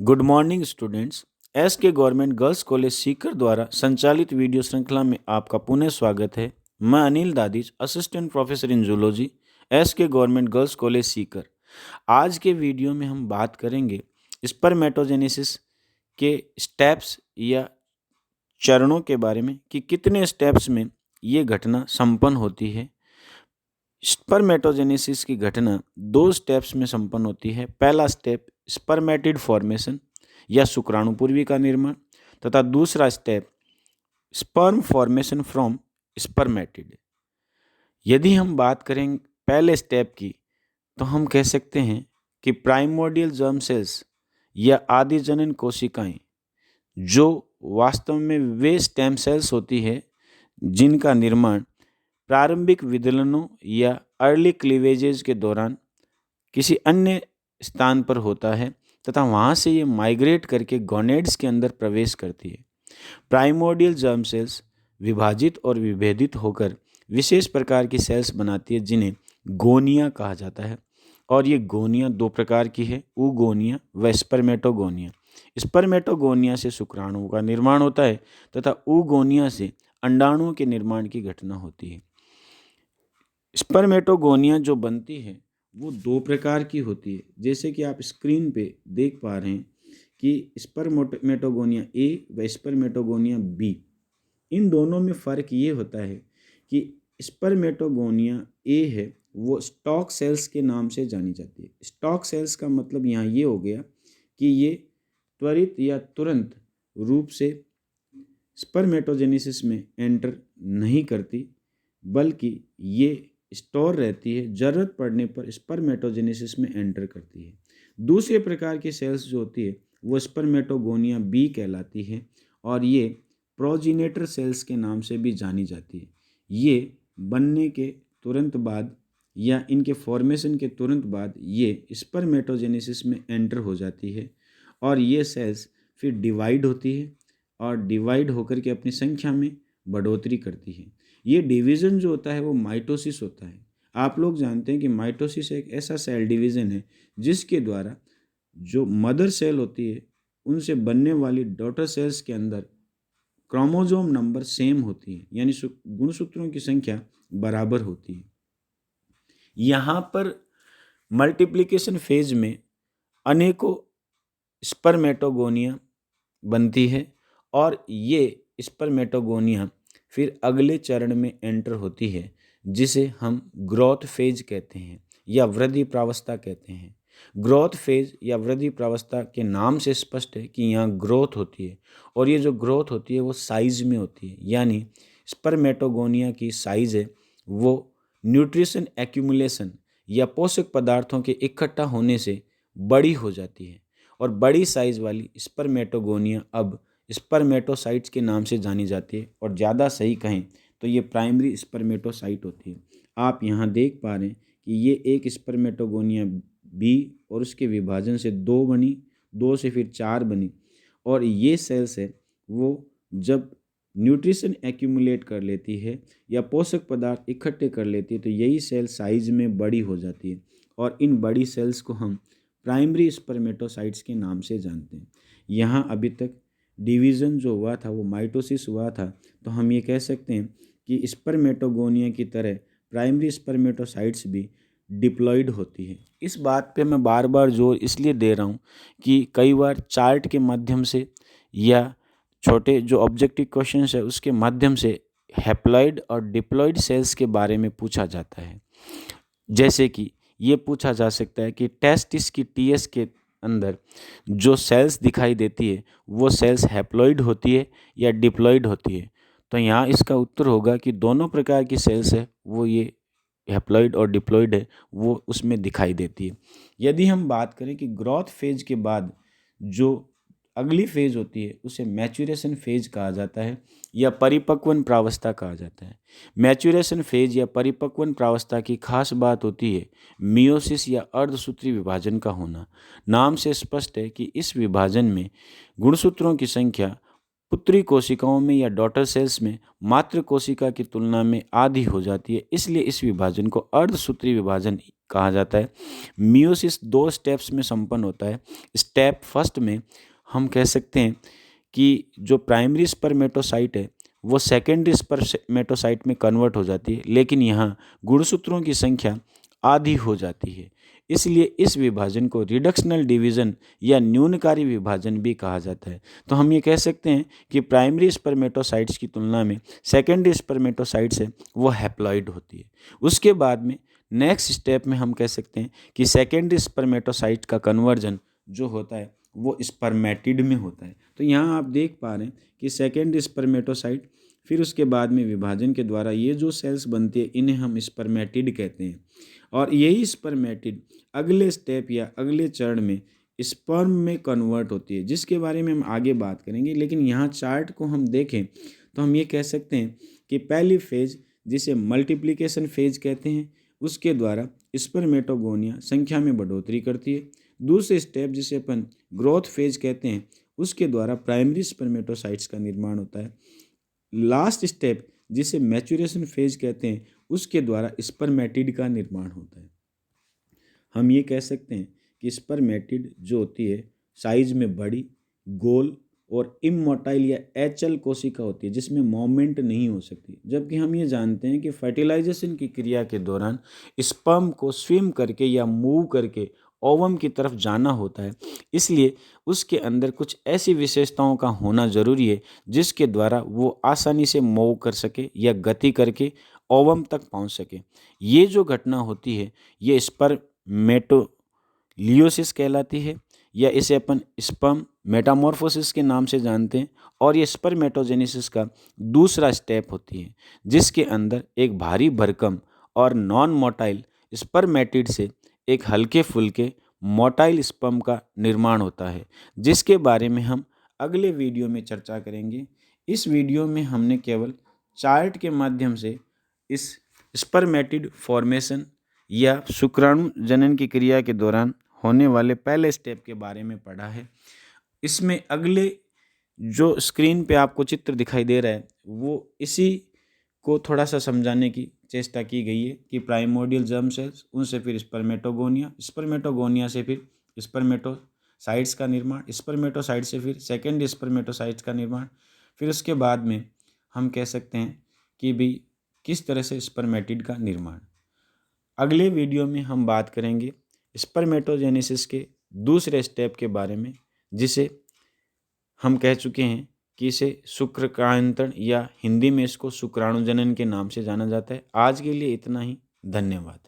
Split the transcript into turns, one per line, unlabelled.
Good morning students. S K government girls college Sikar द्वारा संचालित video श्रृंखला में आपका पुनः स्वागत है। मैं Anil Dadhich, assistant professor in zoology, S K government girls college Sikar. आज के वीडियो में हम बात करेंगे स्पर्मेटोजेनेसिस के स्टेप्स या चरणों के बारे में कि कितने स्टेप्स में ये घटना संपन्न होती है। स्पर्मेटोजेनेसिस की घटना 2 स्टेप्स में संपन्न होती है। पहला स्टेप स्पर्मेटिड फॉर्मेशन या शुक्राणुपूर्वी का निर्माण तथा दूसरा step sperm formation from spermatid. यदि हम बात करें पहले स्टेप की तो हम कह सकते हैं कि प्राइमोर्डियल जर्म सेल्स या आदि जनन कोशिकाएं जो वास्तव में वे स्टेम सेल्स होती है जिनका निर्माण प्रारंभिक विदलनों या अर्ली क्लीवेजेज के दौरान किसी अन्य स्थान पर होता है तथा वहाँ से ये माइग्रेट करके गोनेड्स के अंदर प्रवेश करती है। प्राइमोर्डियल जर्म सेल्स विभाजित और विभेदित होकर विशेष प्रकार की सेल्स बनाती है जिन्हें गोनिया कहा जाता है। और ये गोनिया 2 प्रकार की है, ऊगोनिया व स्पर्मेटोगोनिया। स्पर्मेटोगोनिया से शुक्राणुओं का निर्माण होता है तथा ऊगोनिया से अंडाणुओं के निर्माण की घटना होती है। स्पर्मेटोगोनिया जो बनती है वो 2 प्रकार की होती है, जैसे कि आप स्क्रीन पे देख पा रहे हैं कि स्पर्मेटोगोनिया ए व स्पर्मेटोगोनिया बी। इन दोनों में फ़र्क ये होता है कि स्पर्मेटोगोनिया ए है वो स्टॉक सेल्स के नाम से जानी जाती है। स्टॉक सेल्स का मतलब यहाँ ये हो गया कि ये त्वरित या तुरंत रूप से स्पर्मेटोजेनेसिस में एंटर नहीं करती, बल्कि ये स्टोर रहती है, ज़रूरत पड़ने पर स्पर्मेटोजेनेसिस में एंटर करती है। दूसरे प्रकार की सेल्स जो होती है वो स्पर्मेटोगोनिया बी कहलाती है और ये प्रोजिनेटर सेल्स के नाम से भी जानी जाती है। ये बनने के तुरंत बाद या इनके फॉर्मेशन के तुरंत बाद ये स्पर्मेटोजेनेसिस में एंटर हो जाती है और ये सेल्स फिर डिवाइड होती है और डिवाइड होकर के अपनी संख्या में बढ़ोतरी करती है। ये डिवीज़न जो होता है वो माइटोसिस होता है। आप लोग जानते हैं कि माइटोसिस एक ऐसा सेल डिवीज़न है जिसके द्वारा जो मदर सेल होती है उनसे बनने वाली डॉटर सेल्स के अंदर क्रोमोसोम नंबर सेम होती है, यानी गुणसूत्रों की संख्या बराबर होती है। यहाँ पर मल्टीप्लिकेशन फेज में अनेकों स्पर्मेटोगोनिया बनती है और ये स्पर्मेटोगोनिया फिर अगले चरण में एंटर होती है जिसे हम ग्रोथ फेज कहते हैं या वृद्धि प्रावस्था कहते हैं। ग्रोथ फेज या वृद्धि प्रावस्था के नाम से स्पष्ट है कि यहाँ ग्रोथ होती है और ये जो ग्रोथ होती है वो साइज़ में होती है, यानी स्पर्मेटोगोनिया की साइज़ है वो न्यूट्रिशन एक्यूमुलेशन या पोषक पदार्थों के इकट्ठा होने से बड़ी हो जाती है और बड़ी साइज़ वाली स्पर्मेटोगोनिया अब स्पर्मेटोसाइट्स के नाम से जानी जाती है और ज़्यादा सही कहें तो ये प्राइमरी स्पर्मेटोसाइट होती है। आप यहाँ देख पा रहे हैं कि ये एक स्पर्मेटोगोनिया बी और उसके विभाजन से 2 बनी, 2 से फिर 4 बनी और ये सेल्स है वो जब न्यूट्रिशन एक्यूमुलेट कर लेती है या पोषक पदार्थ इकट्ठे कर लेती है तो यही सेल साइज में बड़ी हो जाती है और इन बड़ी सेल्स को हम प्राइमरी स्पर्मेटोसाइट्स के नाम से जानते हैं। यहाँ अभी तक डिवीज़न जो हुआ था वो माइटोसिस हुआ था, तो हम ये कह सकते हैं कि स्पर्मेटोगोनिया की तरह प्राइमरी स्पर्मेटोसाइट्स भी डिप्लॉयड होती है। इस बात पे मैं बार बार जोर इसलिए दे रहा हूँ कि कई बार चार्ट के माध्यम से या छोटे जो ऑब्जेक्टिव क्वेश्चंस है उसके माध्यम से हैप्लॉइड और डिप्लॉयड सेल्स के बारे में पूछा जाता है। जैसे कि ये पूछा जा सकता है कि टेस्टिस की टीएस के अंदर जो सेल्स दिखाई देती है वो सेल्स हैप्लॉइड होती है या डिप्लॉयड होती है। तो यहाँ इसका उत्तर होगा कि दोनों प्रकार की सेल्स है वो ये हैप्लॉइड और डिप्लॉयड है वो उसमें दिखाई देती है। यदि हम बात करें कि ग्रोथ फेज के बाद जो अगली फेज होती है उसे मैच्यूरेशन फेज कहा जाता है या परिपक्वन प्रावस्था कहा जाता है। मैच्यूरेशन फेज या परिपक्वन प्रावस्था की खास बात होती है मियोसिस या अर्धसूत्री विभाजन का होना। नाम से स्पष्ट है कि इस विभाजन में गुणसूत्रों की संख्या पुत्री कोशिकाओं में या डॉटर सेल्स में मातृ कोशिका की तुलना में आधी हो जाती है, इसलिए इस विभाजन को अर्धसूत्री विभाजन कहा जाता है। मियोसिस 2 स्टेप्स में संपन्न होता है। स्टेप फर्स्ट में हम कह सकते हैं कि जो प्राइमरी स्पर्मेटोसाइट है वो सेकेंडरी स्पर्मेटोसाइट में कन्वर्ट हो जाती है, लेकिन यहाँ गुणसूत्रों की संख्या आधी हो जाती है। इसलिए इस विभाजन को रिडक्शनल डिवीजन या न्यूनकारी विभाजन भी कहा जाता है। तो हम ये कह सकते हैं कि प्राइमरी स्पर्मेटोसाइट्स की तुलना में सेकेंडरी स्पर्मेटोसाइट्स है वो हैप्लॉइड होती है। उसके बाद में नेक्स्ट स्टेप में हम कह सकते हैं कि सेकेंडरी स्पर्मेटोसाइट का कन्वर्जन जो होता है वो स्पर्मेटिड में होता है। तो यहाँ आप देख पा रहे हैं कि सेकेंडरी स्पर्मेटोसाइट, फिर उसके बाद में विभाजन के द्वारा ये जो सेल्स बनती है इन्हें हम स्पर्मेटिड कहते हैं। और यही स्पर्मेटिड अगले स्टेप या अगले चरण में स्पर्म में कन्वर्ट होती है, जिसके बारे में हम आगे बात करेंगे। लेकिन यहाँ चार्ट को हम देखें तो हम ये कह सकते हैं कि पहली फेज जिसे मल्टीप्लिकेशन फेज कहते हैं उसके द्वारा स्पर्मेटोगोनिया संख्या में बढ़ोतरी करती है। दूसरे स्टेप जिसे अपन ग्रोथ फेज कहते हैं उसके द्वारा प्राइमरी स्पर्मेटोसाइट्स का निर्माण होता है। लास्ट स्टेप जिसे मैच्योरेशन फेज कहते हैं उसके द्वारा स्पर्मेटिड का निर्माण होता है। हम ये कह सकते हैं कि स्पर्मेटिड जो होती है साइज में बड़ी, गोल और इमोटाइल या एचल कोशिका होती है जिसमें मूवमेंट नहीं हो सकती। जबकि हम ये जानते हैं कि फर्टिलाइजेशन की क्रिया के दौरान स्पर्म को स्विम करके या मूव करके ओवम की तरफ जाना होता है, इसलिए उसके अंदर कुछ ऐसी विशेषताओं का होना जरूरी है जिसके द्वारा वो आसानी से मूव कर सके या गति करके ओवम तक पहुंच सके। ये जो घटना होती है ये स्पर्मेटोलियोसिस कहलाती है, या इसे अपन स्पर्म मेटामॉर्फोसिस के नाम से जानते हैं। और ये स्पर्मेटोजेनेसिस का दूसरा स्टेप होती है जिसके अंदर एक भारी भरकम और नॉन मोटाइल स्पर्मेटिड से एक हल्के फुल्के मोटाइल स्पर्म का निर्माण होता है, जिसके बारे में हम अगले वीडियो में चर्चा करेंगे। इस वीडियो में हमने केवल चार्ट के माध्यम से इस स्पर्मेटिड फॉर्मेशन या शुक्राणु जनन की क्रिया के दौरान होने वाले पहले स्टेप के बारे में पढ़ा है। इसमें अगले जो स्क्रीन पे आपको चित्र दिखाई दे रहा है वो इसी को थोड़ा सा समझाने की चेष्टा की गई है कि प्राइमोर्डियल जर्म सेल्स, उनसे फिर स्पर्मेटोगोनिया, स्पर्मेटोगोनिया से फिर स्पर्मेटोसाइट्स का निर्माण, स्पर्मेटोसाइट से फिर सेकेंड स्पर्मेटोसाइट्स का निर्माण, फिर उसके बाद में हम कह सकते हैं कि भी किस तरह से स्पर्मेटिड का निर्माण। अगले वीडियो में हम बात करेंगे स्पर्मेटोजेनेसिस के दूसरे स्टेप के बारे में, जिसे हम कह चुके हैं कि इसे शुक्रकांतरण या हिंदी में इसको शुक्राणु जनन के नाम से जाना जाता है। आज के लिए इतना ही। धन्यवाद।